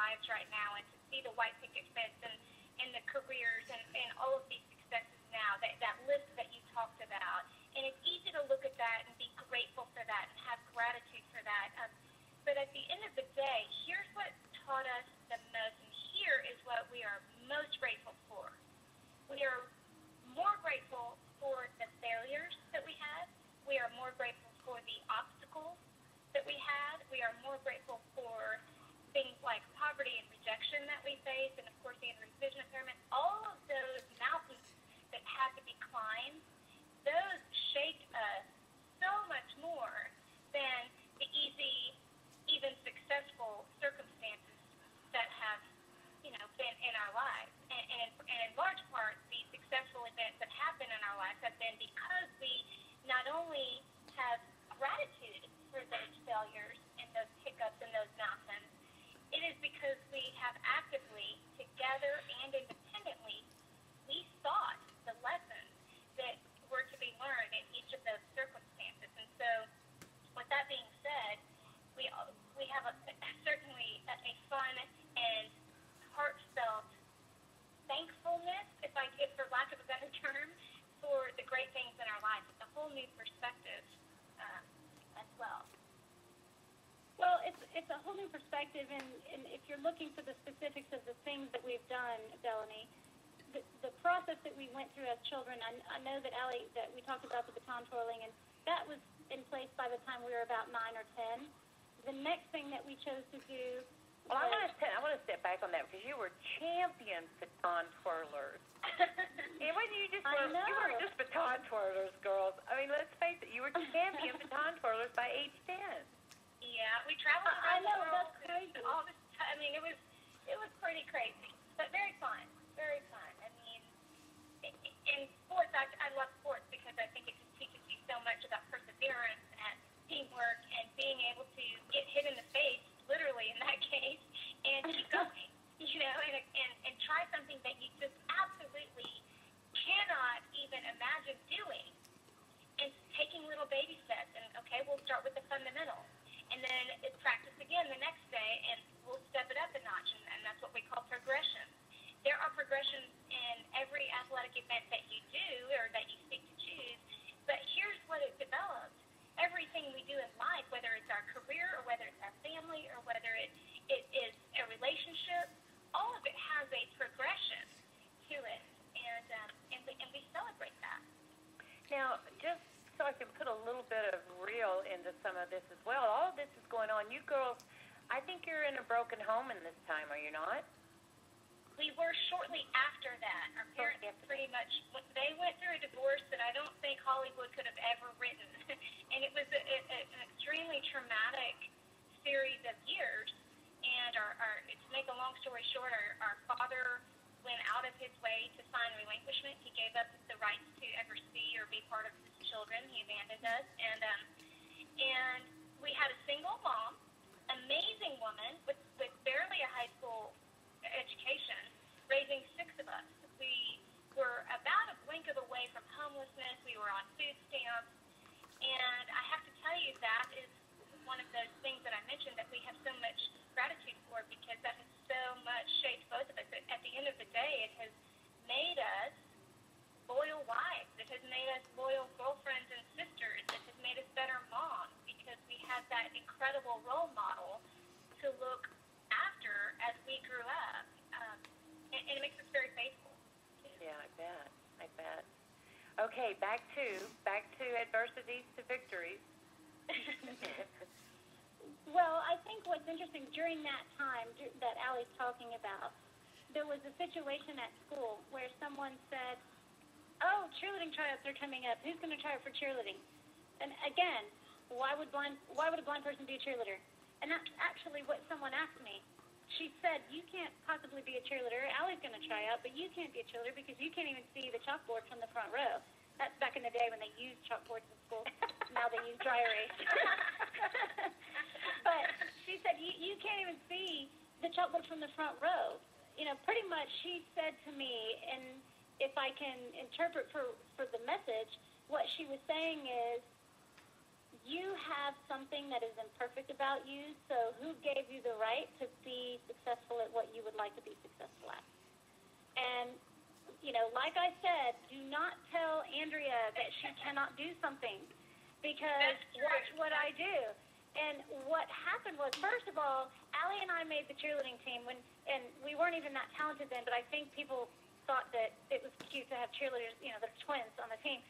lives right now, and to see the white picket fence and the careers and all of these successes now, that list that you talked about. And it's easy to look at that and be grateful for that and have gratitude for that. But at the end of the day, here's what taught us the most, and here is what we are most grateful for. We are more grateful for the failures that we had. We are more grateful for the obstacles that we had. We are more grateful for things like poverty and rejection that we face, and of course the vision impairment. All of those mountains that had to be climbed, those shaped us so much more than the easy, even successful circumstances that have, been in our lives. And in large part, the successful events that have been in our lives have been because we not only have gratitude for those failures and those hiccups and those mountains, it is because we have actively, together and independently, we sought the lessons that were to be learned in each of those circumstances. And so, with that being said, we have certainly a fun and heartfelt thankfulness, if for lack of a better term, for the great things in our lives. It's a whole new perspective as well. Well, it's a whole new perspective, and if you're looking for the specifics of the things that we've done, Delaney, the process that we went through as children, I know that Aly, that we talked about the baton twirling, and that was in place by the time we were about 9 or 10. The next thing that we chose to do. Well, I want to step back on that because you were champion baton twirlers. It wasn't you just you weren't just baton twirlers, girls. I mean, let's face it, you were champion baton twirlers by age 10. Yeah, we traveled around the world. That's crazy. All this time. I mean, it was pretty crazy, but very fun. Very fun. I mean, in sports, I love sports because I think it just teaches you so much about perseverance and teamwork and being able to get hit in the face, literally in that case, and keep going. And try something that you just absolutely cannot even imagine doing. And taking little baby steps, and okay, we'll start with the fundamentals. And then practice again the next day, and we'll step it up a notch, and that's what we call progression. There are progressions in every athletic event that you do or that you seek to choose, but here's what it develops. Everything we do in life, whether it's our career or whether it's our family or whether it is a relationship, all of it has a progression to it, and we celebrate that. Now, just so I can put a little bit of real into some of this as well, all of this is going on. You girls, I think you're in a broken home in this time, are you not? We were shortly after that. Our parents pretty much, they went through a divorce that I don't think Hollywood could have ever written. And it was an extremely traumatic series of years. And to make a long story short, our father went out of his way to sign relinquishment. He gave up the rights to ever see or be part of his children. He abandoned us. And we had a single mom, amazing woman with barely a high school education, raising 6 of us. We were about a blink of away from homelessness. We were on food stamps. And I have to tell you, that is one of those things that I mentioned that we have so much gratitude for, because that has so much shaped both of us. At the end of the day, it has made us loyal wives. It has made us loyal girlfriends and sisters. It has made us better moms because we had that incredible role model to look after as we grew up. And it makes us very faithful, too. Yeah, I bet. Okay, back to adversities to victories. Well, I think what's interesting during that time that Aly's talking about, there was a situation at school where someone said, "Oh, cheerleading tryouts are coming up. Who's going to try out for cheerleading?" And again, why would a blind person be a cheerleader? And that's actually what someone asked me. She said, "You can't possibly be a cheerleader. Aly's going to try out, but you can't be a cheerleader because you can't even see the chalkboard from the front row." That's back in the day when they used chalkboards in school. Now they use dry erase. But she said, you can't even see the chalkboard from the front row. Pretty much she said to me, and if I can interpret for the message, what she was saying is, you have something that is imperfect about you, so who gave you the right to be successful at what you would like to be successful at? And, like I said, do not tell Andrea that she cannot do something, because watch what I do. And what happened was, first of all, Aly and I made the cheerleading team, and we weren't even that talented then, but I think people thought that it was cute to have cheerleaders, they're twins on the team.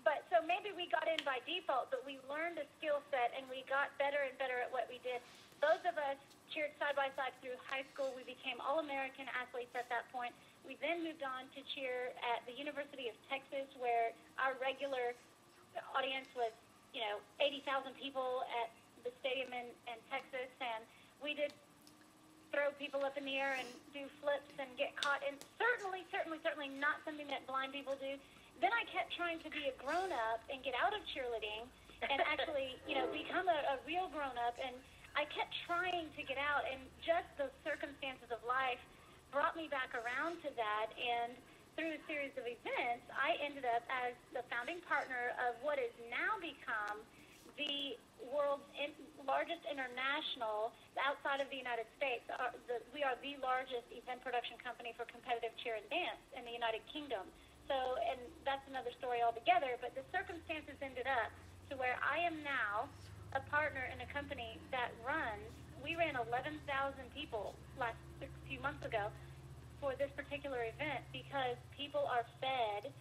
But so maybe we got in by default, but we learned a skill set, and we got better and better at what we did. Both of us cheered side by side through high school. We became All-American athletes at that point. We then moved on to cheer at the University of Texas, where our regular audience was, 80,000 people at the stadium in Texas, and we did throw people up in the air and do flips and get caught, and certainly not something that blind people do. Then I kept trying to be a grown-up and get out of cheerleading and actually, become a real grown-up. And I kept trying to get out, and just the circumstances of life brought me back around to that. And through a series of events, I ended up as the founding partner of what has now become the world's largest international, outside of the United States. We are the largest event production company for competitive cheer and dance in the United Kingdom. So, and that's another story altogether, but the circumstances ended up to where I am now a partner in a company that we ran 11,000 people a few months ago for this particular event, because people are fed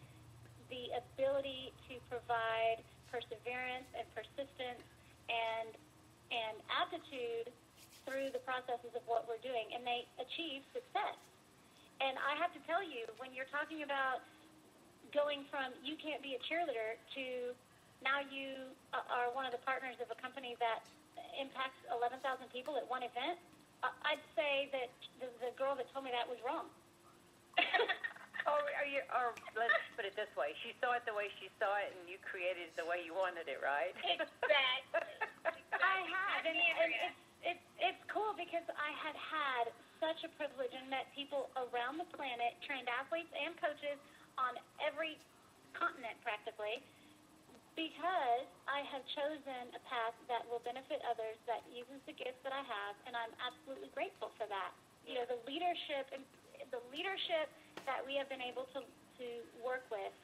the ability to provide perseverance and persistence and aptitude through the processes of what we're doing, and they achieve success. And I have to tell you, when you're talking about going from you can't be a cheerleader to now you are one of the partners of a company that impacts 11,000 people at one event, I'd say that the girl that told me that was wrong. Or let's put it this way: she saw it the way she saw it, and you created it the way you wanted it, right? Exactly. I have, and it's cool because I had such a privilege and met people around the planet, trained athletes and coaches on every continent practically, because I have chosen a path that will benefit others, that uses the gifts that I have, and I'm absolutely grateful for that. The leadership that we have been able to work with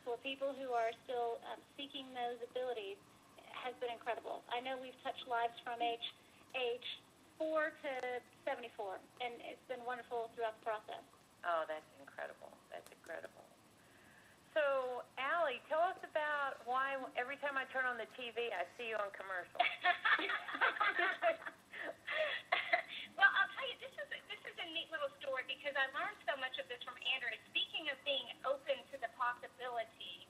for people who are still seeking those abilities has been incredible. I know we've touched lives from age 4 to 74, and it's been wonderful throughout the process. Oh, that's incredible. That's incredible. So, Aly, tell us about why every time I turn on the TV, I see you on commercials. Well, I'll tell you, this is a neat little story, because I learned so much of this from Andrea. Speaking of being open to the possibility,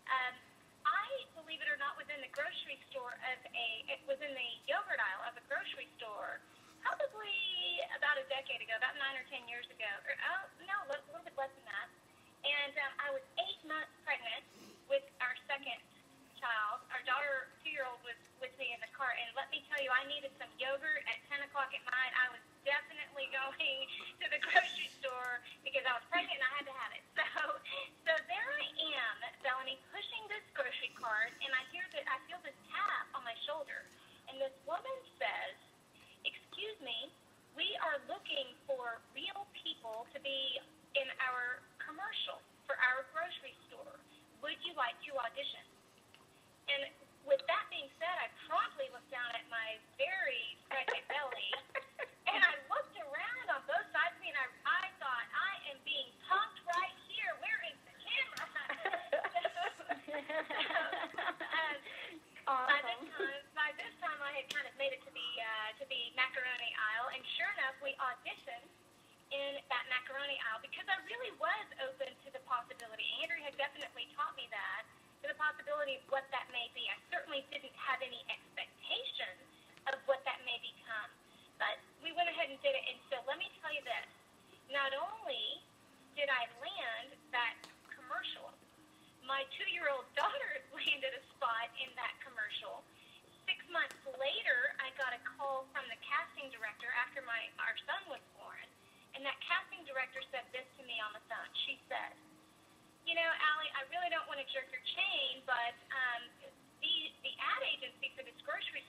I, believe it or not, was in the grocery store it was in the yogurt aisle of a grocery store probably about a decade ago, about 9 or 10 years ago, or no, a little bit less than that. And I was 8 months pregnant with our second child. Our daughter, 2-year-old, was with me in the car. And let me tell you, I needed some yogurt at 10 o'clock at night. I was definitely going to the grocery store because I was pregnant and I had to have it. So there I am, Melanie, pushing this grocery cart, and I feel this tap on my shoulder. And this woman says, "Excuse me, we are looking for real people to be in our commercial for our grocery store. Would you like to audition?" And with that being said, I promptly looked down at my very pregnant belly, and I looked around on both sides of me, and I thought, I am being punked right here. Where is the camera? By this time, I had kind of made it to the macaroni aisle, and sure enough, we auditioned in that macaroni aisle, because I really was open to the possibility. Andrea had definitely taught me that, to the possibility of what that may be. I certainly didn't have any expectation of what that may become, but we went ahead and did it. And so let me tell you this: not only did I land that commercial, my 2-year-old daughter landed a spot in that commercial. 6 months later, I got a call from the casting director after our son was born. And that casting director said this to me on the phone. She said, "Aly, I really don't want to jerk your chain, but the ad agency for this grocery